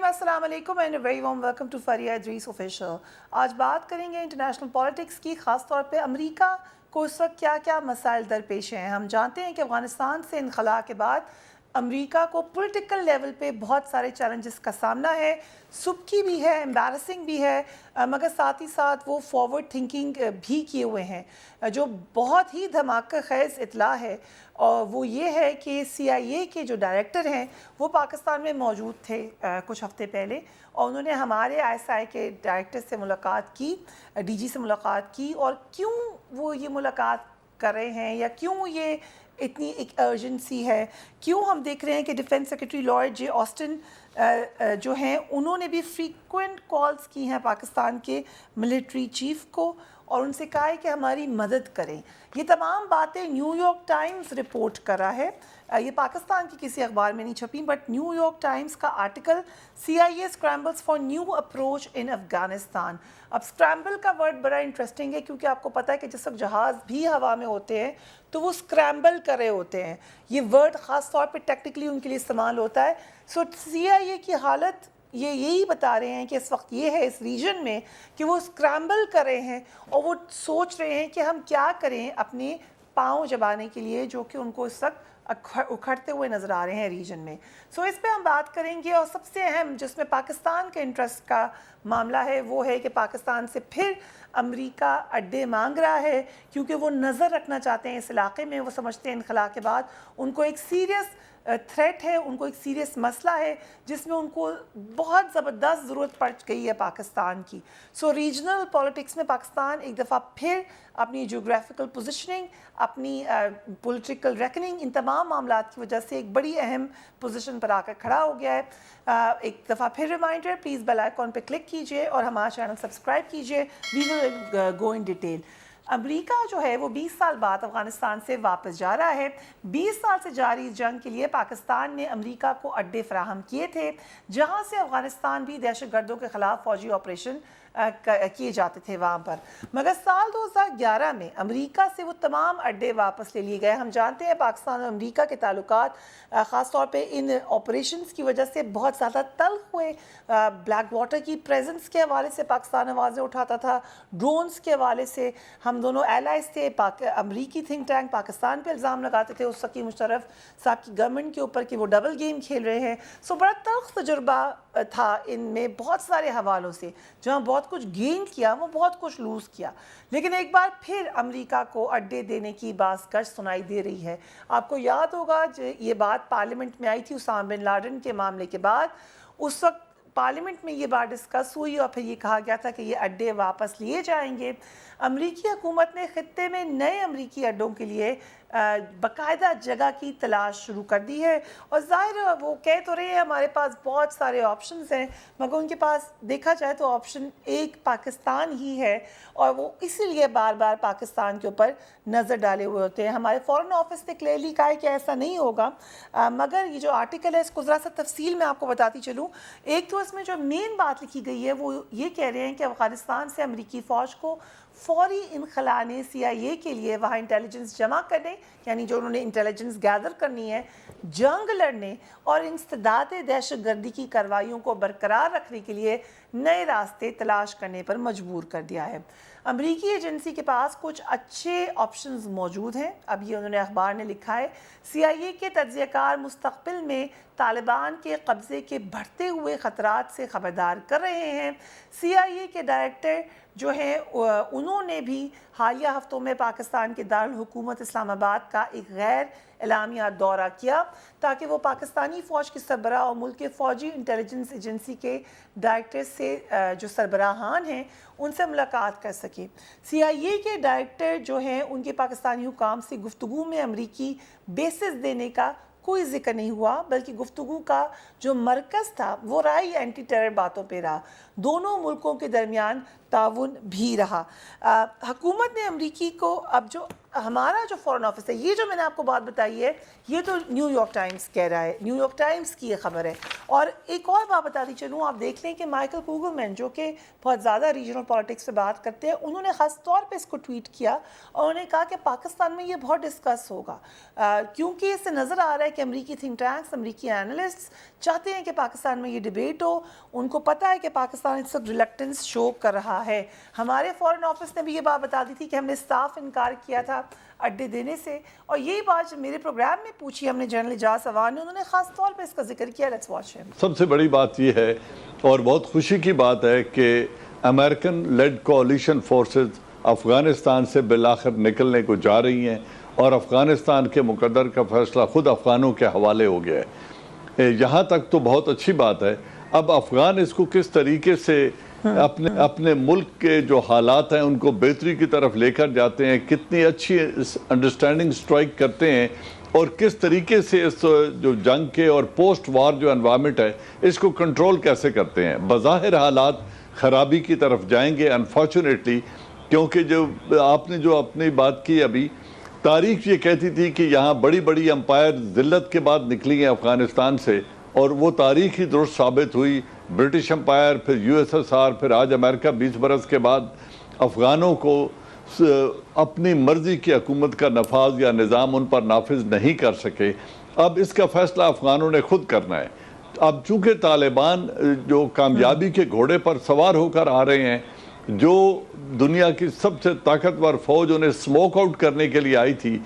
अस्सलाम वालेकुम and very warm welcome to Fariya Idrees official. आज बात करेंगे इंटरनेशनल पॉलिटिक्स की, ख़ास तौर पे अमेरिका को इस वक्त क्या क्या मसाइल दरपेश हैं। हम जानते हैं कि अफ़गानिस्तान से इनखला के बाद अमेरिका को पॉलिटिकल लेवल पे बहुत सारे चैलेंजेस का सामना है। सुबकी भी है, एम्बैरसिंग भी है, मगर साथ ही साथ वो फॉरवर्ड थिंकिंग भी किए हुए हैं। जो बहुत ही धमाका खेज़ इतला है और वो ये है कि CIA के जो डायरेक्टर हैं वो पाकिस्तान में मौजूद थे कुछ हफ्ते पहले, और उन्होंने हमारे ISI के डायरेक्टर से मुलाकात की, DG से मुलाकात की। और क्यों वो ये मुलाकात कर रहे हैं या क्यों ये इतनी एक अर्जेंसी है, क्यों हम देख रहे हैं कि डिफेंस सेक्रेटरी लॉयड जे ऑस्टिन जो हैं उन्होंने भी फ्रीक्वेंट कॉल्स की हैं पाकिस्तान के मिलिट्री चीफ को और उनसे कहा है कि हमारी मदद करें। ये तमाम बातें न्यूयॉर्क टाइम्स रिपोर्ट कर रहा है, ये पाकिस्तान की किसी अखबार में नहीं छपी, बट न्यूयॉर्क टाइम्स का article CIA scrambles for new approach in Afghanistan. अब स्क्रैम्बल का वर्ड बड़ा इंटरेस्टिंग है क्योंकि आपको पता है कि जिस वक्त जहाज़ भी हवा में होते हैं तो वो स्क्रैम्बल कर रहे होते हैं। ये वर्ड ख़ास तौर पे टेक्निकली उनके लिए इस्तेमाल होता है। सो CIA की हालत ये यही बता रहे हैं कि इस वक्त ये है इस रीजन में कि वो स्क्रैम्बल कर रहे हैं और वो सोच रहे हैं कि हम क्या करें अपने पाँव जमाने के लिए, जो कि उनको इस वक्त उखड़ते हुए नज़र आ रहे हैं रीजन में। सो इस पे हम बात करेंगे। और सबसे अहम जिसमें पाकिस्तान के इंटरेस्ट का मामला है वो है कि पाकिस्तान से फिर अमेरिका अड्डे मांग रहा है क्योंकि वो नज़र रखना चाहते हैं इस इलाके में। वो समझते हैं इनखला के बाद उनको एक सीरियस थ्रेट है, उनको एक सीरियस मसला है जिसमें उनको बहुत ज़बरदस्त ज़रूरत पड़ गई है पाकिस्तान की। सो रीजनल पॉलिटिक्स में पाकिस्तान एक दफ़ा फिर अपनी जोग्राफिकल पोजीशनिंग, अपनी पॉलिटिकल रेकनिंग, इन तमाम मामलात की वजह से एक बड़ी अहम पोजीशन पर आकर खड़ा हो गया है। एक दफ़ा फिर रिमाइंडर, प्लीज़ बेल आइकॉन पे क्लिक कीजिए और हमारा चैनल सब्सक्राइब कीजिए। We will go in detail. America जो है वो 20 साल बाद अफ़गानिस्तान से वापस जा रहा है। 20 साल से जारी इस जंग के लिए पाकिस्तान ने अमेरिका को अड्डे फराहम किए थे जहां से अफ़गानिस्तान भी दहशतगर्दों के ख़िलाफ़ फ़ौजी ऑपरेशन किए जाते थे वहाँ पर। मगर साल 2011 में अमेरिका से वो तमाम अड्डे वापस ले लिए गए। हम जानते हैं पाकिस्तान और अमेरिका के ताल्लुकात ख़ास तौर पे इन ऑपरेशंस की वजह से बहुत ज़्यादा तल्ख हुए। ब्लैक वाटर की प्रेजेंस के हवाले से पाकिस्तान आवाज़ें उठाता था, ड्रोन्स के हवाले से हम दोनों एलाइज थे। अमरीकी थिंक टैंक पाकिस्तान पे इल्ज़ाम लगाते थे उस वक्त मुशर्रफ साहब की गवर्नमेंट के ऊपर कि वो डबल गेम खेल रहे हैं। सो बड़ा तल्ख तजुर्बा था इनमें बहुत सारे हवालों से। जहाँ बहुत कुछ गेन किया वो बहुत कुछ लूज़ किया। लेकिन एक बार फिर अमेरिका को अड्डे देने की बाज़ सुनाई दे रही है। आपको याद होगा ये बात पार्लियामेंट में आई थी उसामा बिन लादेन के मामले के बाद। उस वक्त पार्लियामेंट में ये बात डिस्कस हुई और फिर ये कहा गया था कि ये अड्डे वापस लिए जाएंगे। अमेरिकी हुकूमत ने खित्ते में नए अमेरिकी अड्डों के लिए बाकायदा जगह की तलाश शुरू कर दी है। और ज़ाहिर वो कह तो रहे हैं हमारे पास बहुत सारे ऑप्शंस हैं, मगर उनके पास देखा जाए तो ऑप्शन एक पाकिस्तान ही है और वो इसीलिए बार बार पाकिस्तान के ऊपर नज़र डाले हुए होते हैं। हमारे फॉरेन ऑफिस ने क्लियरली कहा है कि ऐसा नहीं होगा, मगर ये जो आर्टिकल है इसको ज़रा सा तफसील में आपको बताती चलूँ। एक तो इसमें जो मेन बात लिखी गई है वो ये कह रहे हैं कि अफ़गानिस्तान से अमेरिकी फ़ौज को फौरी इनखला ने CIA के लिए वहाँ इंटेलिजेंस जमा करने, यानी जो उन्होंने इंटेलिजेंस गैदर करनी है, जंग लड़ने और इंसदाद दहशतगर्दी की कार्रवाइयों को बरकरार रखने के लिए नए रास्ते तलाश करने पर मजबूर कर दिया है। अमरीकी एजेंसी के पास कुछ अच्छे ऑप्शंस मौजूद हैं। अब ये उन्होंने अखबार ने लिखा है, CIA के तज्ज़ियाकार मुस्तक़बिल में तालिबान के कब्ज़े के बढ़ते हुए ख़तरात से ख़बरदार कर रहे हैं। CIA के डायरेक्टर जो हैं उन्होंने भी हालिया हफ्तों में पाकिस्तान के दारुल हुकूमत इस्लामाबाद का एक गैर एलामिया दौरा किया ताकि वो पाकिस्तानी फ़ौज के सरबराह और मुल्क के फ़ौजी इंटेलिजेंस एजेंसी के डायरेक्टर से जो सरबराहान हैं उनसे मुलाकात कर सके। CIA के डायरेक्टर जो हैं उनके पाकिस्तानी हुकाम से गुफ्तगू में अमरीकी बेसिस देने का कोई जिक्र नहीं हुआ, बल्कि गुफ्तगू का जो मरकज़ था वो राई एंटी टेरर बातों पे रहा। दोनों मुल्कों के दरमियान ताउन भी रहा। हुकूमत ने अमरीकी को अब जो ہمارا جو فورن آفس ہے، یہ جو میں نے آپ کو بات بتائی ہے، یہ تو نیو یارک ٹائمز کہہ رہا ہے، نیو یارک ٹائمز کی یہ خبر ہے. اور ایک اور بات بتاتی چلوں، آپ دیکھ لیں کہ مائیکل کوگلمین جو کہ بہت زیادہ ریجنل پالیٹکس پہ بات کرتے ہیں، انہوں نے خاص طور پہ اس کو ٹویٹ کیا اور انہوں نے کہا کہ پاکستان میں یہ بہت ڈسکس ہوگا، کیونکہ اس سے نظر آ رہا ہے کہ امریکی تھنک ٹینکس، امریکی اینالسٹ چاہتے ہیں کہ پاکستان میں یہ ڈیبیٹ ہو. ان کو پتہ ہے کہ پاکستان اس وقت ریلکٹنس شو کر رہا ہے. ہمارے فورن آفس نے بھی یہ بات بتا دی تھی کہ ہم نے اسٹاف انکار کیا تھا اڈے دینے سے، اور یہی بات میرے پروگرام میں پوچھی ہم نے جنرل اجاز عوان نے، انہوں نے خاص طور پہ اس کا ذکر کیا. لیٹس واچ ہم. سب سے بڑی بات یہ ہے اور بہت خوشی کی بات ہے کہ American lead coalition forces Afghanistan سے بالآخر نکلنے کو جا رہی ہیں اور افغانستان کے مقدر کا فیصلہ خود افغانوں کے حوالے ہو گیا ہے. یہاں تک تو بہت اچھی بات ہے. اب افغان اس کو کس طریقے سے اپنے ملک کے جو حالات ہیں ان کو بہتری کی طرف لے کر جاتے ہیں، کتنی اچھی انڈرسٹینڈنگ سٹرائک کرتے ہیں، اور کس طریقے سے اس جو جنگ کے اور پوسٹ وار جو انوائرمنٹ ہے اس کو کنٹرول کیسے کرتے ہیں. بظاہر حالات خرابی کی طرف جائیں گے انفارچونیٹلی، کیونکہ جو آپ نے جو اپنی بات کی ابھی، تاریخ یہ کہتی تھی کہ یہاں بڑی بڑی امپائر ذلت کے بعد نکلی ہیں افغانستان سے، اور وہ تاریخ ہی درست ثابت ہوئی. برٹش امپائر، پھر یو ایس ایس آر، پھر آج امریکہ 20 برس کے بعد افغانوں کو اپنی مرضی کی حکومت کا نفاذ یا نظام ان پر نافذ نہیں کر سکے. اب اس کا فیصلہ افغانوں نے خود کرنا ہے. اب چونکہ طالبان جو کامیابی کے گھوڑے پر سوار ہو کر آ رہے ہیں، جو دنیا کی سب سے طاقتور فوج انہیں سموک آؤٹ کرنے کے لیے آئی تھی،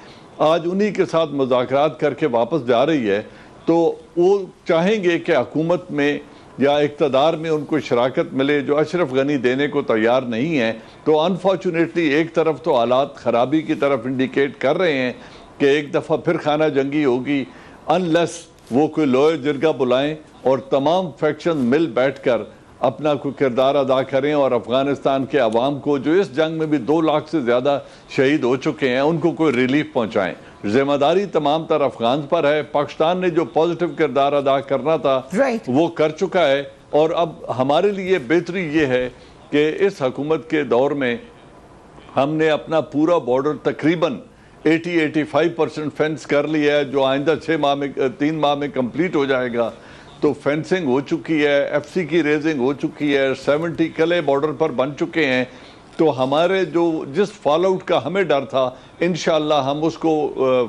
آج انہی کے ساتھ مذاکرات کر کے واپس جا رہی ہے، تو وہ چاہیں گے کہ حکومت میں یا اقتدار میں ان کو شراکت ملے، جو اشرف غنی دینے کو تیار نہیں ہیں. تو انفارچونیٹلی ایک طرف تو حالات خرابی کی طرف انڈیکیٹ کر رہے ہیں کہ ایک دفعہ پھر خانہ جنگی ہوگی، انلیس وہ کوئی لوئے جرگہ بلائیں اور تمام فیکشن مل بیٹھ کر اپنا کوئی کردار ادا کریں اور افغانستان کے عوام کو، جو اس جنگ میں بھی 2 لاکھ سے زیادہ شہید ہو چکے ہیں، ان کو کوئی ریلیف پہنچائیں. ذمہ داری تمام تر افغان پر ہے. پاکستان نے جو پازیٹیو کردار ادا کرنا تھا وہ کر چکا ہے، اور اب ہمارے لیے بہتری یہ ہے کہ اس حکومت کے دور میں ہم نے اپنا پورا بارڈر تقریباً 80-85% فینس کر لیا ہے، جو آئندہ 3 ماہ میں کمپلیٹ ہو جائے گا. تو فینسنگ ہو چکی ہے، ایف سی کی ریزنگ ہو چکی ہے، 70 قلعے بارڈر پر بن چکے ہیں. تو ہمارے جس فال آؤٹ کا ہمیں ڈر تھا، انشاءاللہ ہم اس کو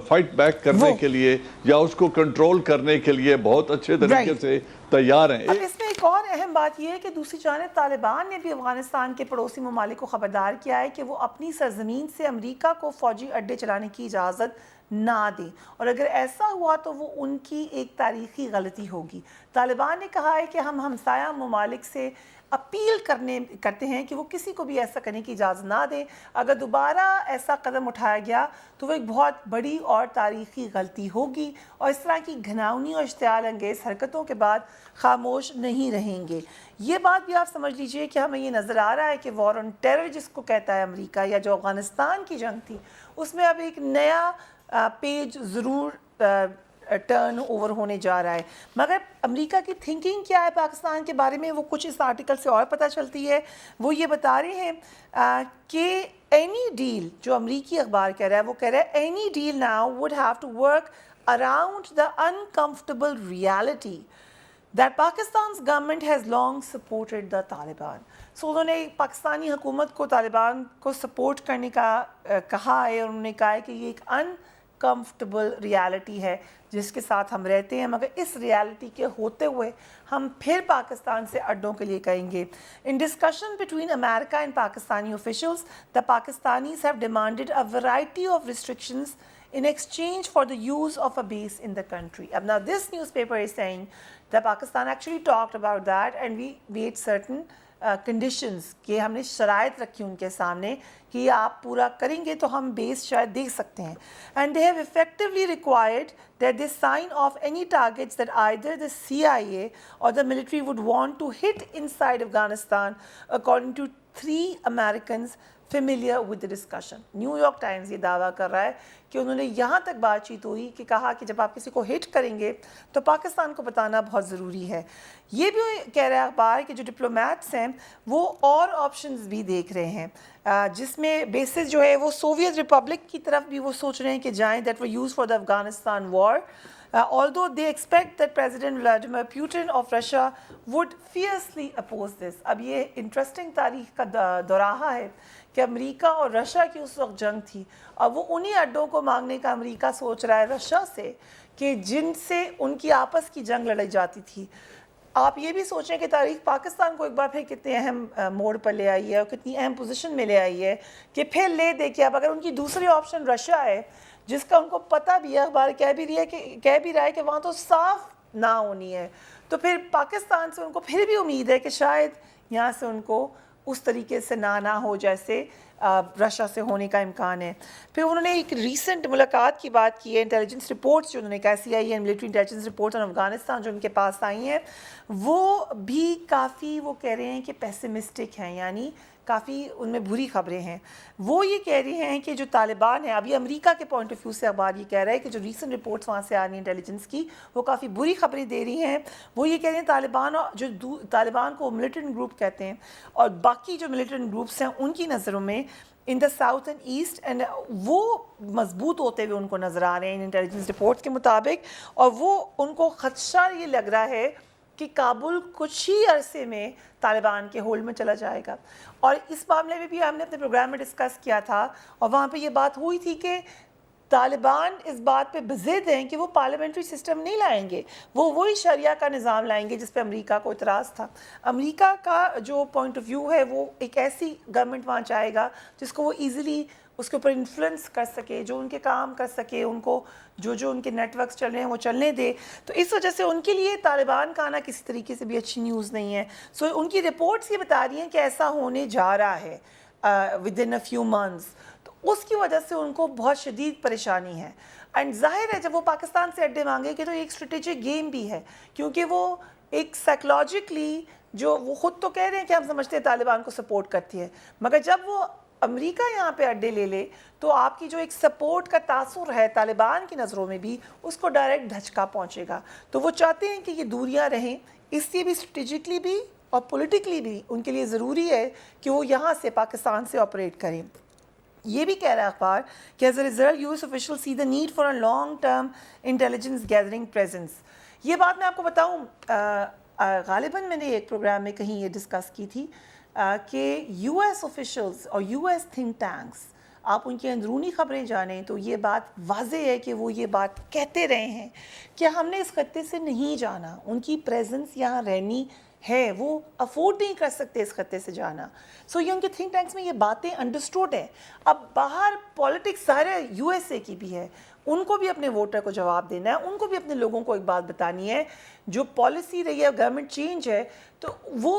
فائٹ بیک کرنے کے لیے یا اس کو کنٹرول کرنے کے لیے بہت اچھے طریقے سے تیار ہیں. اب اس میں ایک اور اہم بات یہ ہے کہ دوسری جانب طالبان نے بھی افغانستان کے پڑوسی ممالک کو خبردار کیا ہے کہ وہ اپنی سرزمین سے امریکہ کو فوجی اڈے چلانے کی اجازت نہ دیں، اور اگر ایسا ہوا تو وہ ان کی ایک تاریخی غلطی ہوگی. طالبان نے کہا ہے کہ ہم ہمسایہ ممالک سے اپیل کرتے ہیں کہ وہ کسی کو بھی ایسا کرنے کی اجازت نہ دیں. اگر دوبارہ ایسا قدم اٹھایا گیا تو وہ ایک بہت بڑی اور تاریخی غلطی ہوگی، اور اس طرح کی گھناؤنی اور اشتعال انگیز حرکتوں کے بعد خاموش نہیں رہیں گے. یہ بات بھی آپ سمجھ لیجئے کہ ہمیں یہ نظر آ رہا ہے کہ وار آن ٹیرر جس کو کہتا ہے امریکہ، یا جو افغانستان کی جنگ تھی، اس میں اب ایک نیا پیج ضرور ٹرن اوور ہونے جا رہا ہے. مگر امریکہ کی تھنکنگ کیا ہے پاکستان کے بارے میں، وہ کچھ اس آرٹیکل سے اور پتہ چلتی ہے. وہ یہ بتا رہے ہیں کہ اینی ڈیل، جو امریکی اخبار کہہ رہا ہے، وہ کہہ رہا ہے any deal now would have to work around the uncomfortable reality that Pakistan's government has long supported the Taliban. So انہوں نے پاکستانی حکومت کو طالبان کو سپورٹ کرنے کا کہا ہے، اور انہوں نے کہا ہے کہ یہ ایک انکمفرٹیبل ریالٹی ہے جس کے ساتھ ہم رہتے ہیں، مگر اس ریالٹی کے ہوتے ہوئے ہم پھر پاکستان سے اڈوں کے لیے کہیں گے. In discussion between America and Pakistani officials, the Pakistanis have demanded a variety of restrictions in exchange for the use of a base in the country. Now this newspaper is saying that Pakistan actually talked about that and we made certain conditions کہ ہم نے شرائط رکھی ان کے سامنے کہ یہ آپ پورا کریں گے تو ہم بیس شاید دیکھ سکتے ہیں. And they have effectively required that they sign off any targets that either the CIA or the military would want to hit inside Afghanistan according to 3 Americans familiar with the discussion. New York times ये दावा कर रहा है कि उन्होंने यहाँ तक बातचीत हुई कि कहा कि जब आप किसी को हिट करेंगे तो पाकिस्तान को बताना बहुत ज़रूरी है. ये भी कह रहा है अखबार कि जो डिप्लोमेट्स हैं वो और ऑप्शंस भी देख रहे हैं, जिसमें बेसिस जो है वो सोवियत रिपब्लिक की तरफ भी वो सोच रहे हैं कि जाएँ, that were use for the Afghanistan war. Although they expect that President Vladimir Putin of Russia would fiercely oppose this. अब ये इंटरेस्टिंग तारीख का दोराहा है कि अमेरिका और रशिया की उस वक्त जंग थी, और वो उन्हीं अड्डों को मांगने का अमेरिका सोच रहा है रशिया से कि जिनसे उनकी आपस की जंग लड़ी जाती थी. आप ये भी सोचें कि तारीख पाकिस्तान को एक बार फिर कितने अहम मोड़ पर ले आई है और कितनी अहम पोजीशन में ले आई है कि फिर ले दे कि अब अगर उनकी दूसरी ऑप्शन रशिया है, जिसका उनको पता भी है, अखबार कह भी रहा है कि वहाँ तो साफ ना होनी है, तो फिर पाकिस्तान से उनको फिर भी उम्मीद है कि शायद यहाँ से उनको उस तरीके से ना हो जैसे रशिया से होने का इम्कान है. फिर उन्होंने एक रीसेंट मुलाकात की बात की है. इंटेलिजेंस रिपोर्ट्स जो उन्होंने CIA and military intelligence reports on Afghanistan जो उनके पास आई हैं वो भी काफ़ी वो कह रहे हैं कि पेसिमिस्टिक हैं, यानी काफ़ी उनमें बुरी खबरें हैं. वो ये कह रहे हैं कि जो तालिबान है, अभी अमेरिका के पॉइंट ऑफ व्यू से अखबार ये कह रहा है कि जो रीसेंट रिपोर्ट्स वहाँ से आ रही हैं इंटेलिजेंस की वो काफ़ी बुरी खबरें दे रही हैं. वो ये कह रहे हैं तालिबान को मिलिटेंट ग्रुप कहते हैं और बाकी जो मिलिटेंट ग्रुप्स हैं उनकी नज़रों में in the south and east and वो मजबूत होते हुए उनको नज़र आ रहे हैं इन इंटेलिजेंस रिपोर्ट्स के मुताबिक. और वो उनको खदशा ये लग रहा है कि काबुल कुछ ही अरसे में तालिबान के होल्ड में चला जाएगा. और इस मामले में भी हमने अपने प्रोग्राम में डिस्कस किया था और वहाँ पे ये बात हुई थी कि तालिबान इस बात पे बज़िद हैं कि वो पार्लियामेंट्री सिस्टम नहीं लाएंगे, वो वही शरिया का निज़ाम लाएंगे जिस पे अमेरिका को इतराज़ था. अमेरिका का जो पॉइंट ऑफ व्यू है वो एक ऐसी गवर्नमेंट वहाँ चाहेगा जिसको वो ईज़िली उसके ऊपर इन्फ्लुएंस कर सके, जो उनके काम कर सके, उनको जो उनके नेटवर्क्स चल रहे हैं वो चलने दे. तो इस वजह से उनके लिए तालिबान का आना किसी तरीके से भी अच्छी न्यूज़ नहीं है. सो उनकी रिपोर्ट्स ये बता रही हैं कि ऐसा होने जा रहा है with in a few months. तो उसकी वजह से उनको बहुत शदीद परेशानी है. एंड जाहिर है जब वो पाकिस्तान से अड्डे मांगेंगे तो एक स्ट्रेटेजिक गेम भी है, क्योंकि वो एक साइकोलॉजिकली जो वो ख़ुद तो कह रहे हैं कि हम समझते हैं तालिबान को सपोर्ट करती है, मगर जब वो अमेरिका यहाँ पे अड्डे ले तो आपकी जो एक सपोर्ट का तासुर है तालिबान की नज़रों में भी उसको डायरेक्ट धचका पहुँचेगा. तो वो चाहते हैं कि ये दूरियाँ रहें, इसलिए भी स्ट्रेटेजिकली भी और पॉलिटिकली भी उनके लिए ज़रूरी है कि वो यहाँ से पाकिस्तान से ऑपरेट करें. ये भी कह रहा है अखबार कि as a result US official see the need for a long term intelligence gathering presence. ये बात मैं आपको बताऊँ, गालिबन मैंने एक प्रोग्राम में कहीं ये डिस्कस की थी कि यूएस ऑफिशियल्स और यूएस थिंक टैंक्स, आप उनकी अंदरूनी खबरें जानें तो ये बात वाज़ेह है कि वो ये बात कहते रहे हैं कि हमने इस खत्ते से नहीं जाना, उनकी प्रेजेंस यहाँ रहनी है, वो अफोर्ड नहीं कर सकते इस खत्ते से जाना. सो ये उनके थिंक टैंक्स में ये बातें अंडरस्टूड है. अब बाहर पॉलिटिक्स सारे यूएसए की भी है, उनको भी अपने वोटर को जवाब देना है, उनको भी अपने लोगों को एक बात बतानी है. जो पॉलिसी रही है, गवर्नमेंट चेंज है, तो वो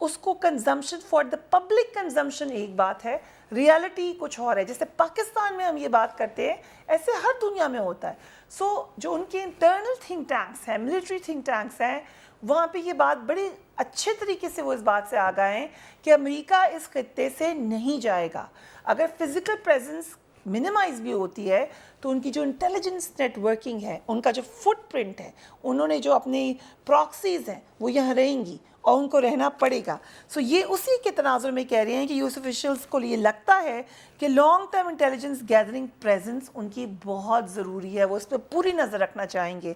उसको consumption for the public consumption एक बात है, रियलिटी कुछ और है. जैसे पाकिस्तान में हम ये बात करते हैं ऐसे हर दुनिया में होता है. सो जो उनके इंटरनल थिंक टैंक्स हैं, मिलिट्री थिंक टैंक्स हैं, वहाँ पे ये बात बड़े अच्छे तरीके से वो इस बात से आ गए हैं कि अमेरिका इस खत्ते से नहीं जाएगा. अगर फिज़िकल प्रेजेंस मिनिमाइज भी होती है तो उनकी जो इंटेलिजेंस नेटवर्किंग है, उनका जो फुटप्रिंट है, उन्होंने जो अपनी प्रॉक्सीज़ हैं वो यहाँ रहेंगी और उनको रहना पड़ेगा. सो ये उसी के तनाजुर में कह रहे हैं कि यूएस ऑफिशियल्स को ये लगता है कि long term intelligence gathering presence उनकी बहुत ज़रूरी है, वो इस पर पूरी नज़र रखना चाहेंगे.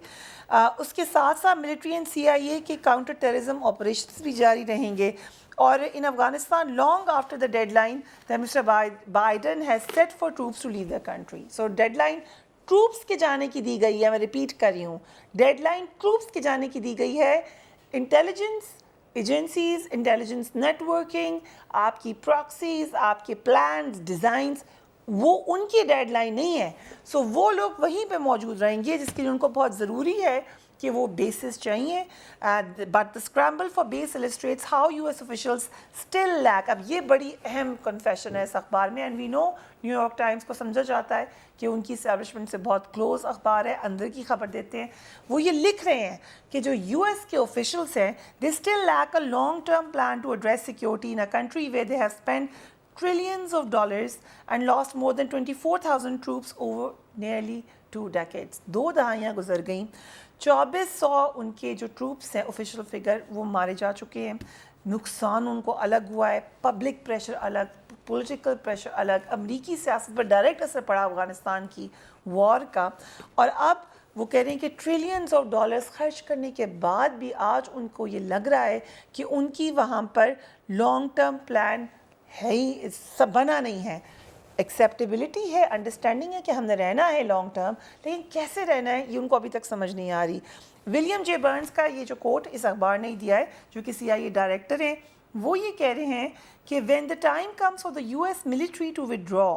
उसके साथ साथ मिलिट्री एंड CIA के काउंटर टेररिज्म ऑपरेशंस भी जारी रहेंगे. और in Afghanistan long after the deadline that mister Biden has set for troops to leave the country. So deadline troops के जाने की दी गई है, मैं रिपीट कर रही हूँ, डेडलाइन ट्रूप्स के जाने की दी गई है. इंटेलिजेंस एजेंसीज, इंटेलिजेंस नेटवर्किंग, आपकी प्रॉक्सीज, आपके प्लान्स, डिज़ाइंस, वो उनकी डेडलाइन नहीं है. सो वो लोग वहीं पे मौजूद रहेंगे जिसके लिए उनको बहुत ज़रूरी है کہ وہ بیسز چاہیے, but the scramble for base illustrates how US officials still lack. اب یہ بڑی اہم کنفیشن ہے اس اخبار میں, and we know New York Times کو سمجھا جاتا ہے کہ ان کی اسٹیبلشمنٹ سے بہت کلوز اخبار ہے, اندر کی خبر دیتے ہیں. وہ یہ لکھ رہے ہیں کہ جو یو ایس کے آفیشلس ہیں they still lack a long-term plan to address security in a country where they have spent trillions of dollars and lost more than 24,000 troops over nearly 2 decades. 2 دہائیاں گزر گئیں, 2400 ان کے جو ٹروپس ہیں official figure وہ مارے جا چکے ہیں, نقصان ان کو الگ ہوا ہے, پبلک پریشر الگ, پولیٹیکل پریشر الگ, امریکی سیاست پر ڈائریکٹ اثر پڑا افغانستان کی وار کا, اور اب وہ کہہ رہے ہیں کہ ٹریلینز آف ڈالرز خرچ کرنے کے بعد بھی آج ان کو یہ لگ رہا ہے کہ ان کی وہاں پر لانگ ٹرم پلان ہے ہی, سب بنا نہیں ہے. ایکسیپٹیبلٹی ہے, انڈرسٹینڈنگ ہے کہ ہم نے رہنا ہے لانگ ٹرم, لیکن کیسے رہنا ہے یہ ان کو ابھی تک سمجھ نہیں آ رہی. ولیم جے برنز کا یہ جو کوٹ اس اخبار نے دیا ہے, جو کہ CIA ڈائریکٹر ہیں, وہ یہ کہہ رہے ہیں کہ when the time comes for the US military to withdraw,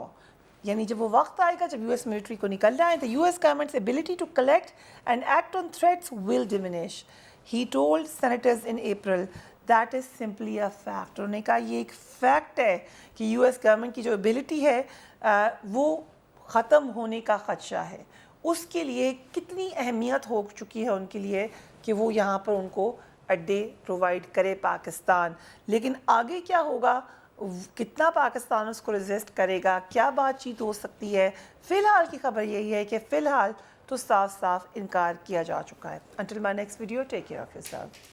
یعنی جب وہ وقت آئے گا جب US ملٹری کو نکلنا ہے, the US government's ability to collect and act on threats will diminish. He told senators in April that is simply a fact. انہوں نے کہا یہ ایک فیکٹ ہے کہ US گورنمنٹ کی جو ابیلٹی ہے وہ ختم ہونے کا خدشہ ہے. اس کے لیے کتنی اہمیت ہو چکی ہے ان کے لیے کہ وہ یہاں پر ان کو اڈے پرووائڈ کرے پاکستان, لیکن آگے کیا ہوگا, کتنا پاکستان اس کو ریزسٹ کرے گا, کیا بات چیت ہو سکتی ہے. فی الحال کی خبر یہی ہے کہ فی الحال تو صاف صاف انکار کیا جا چکا ہے. Until my next video, take care of yourself.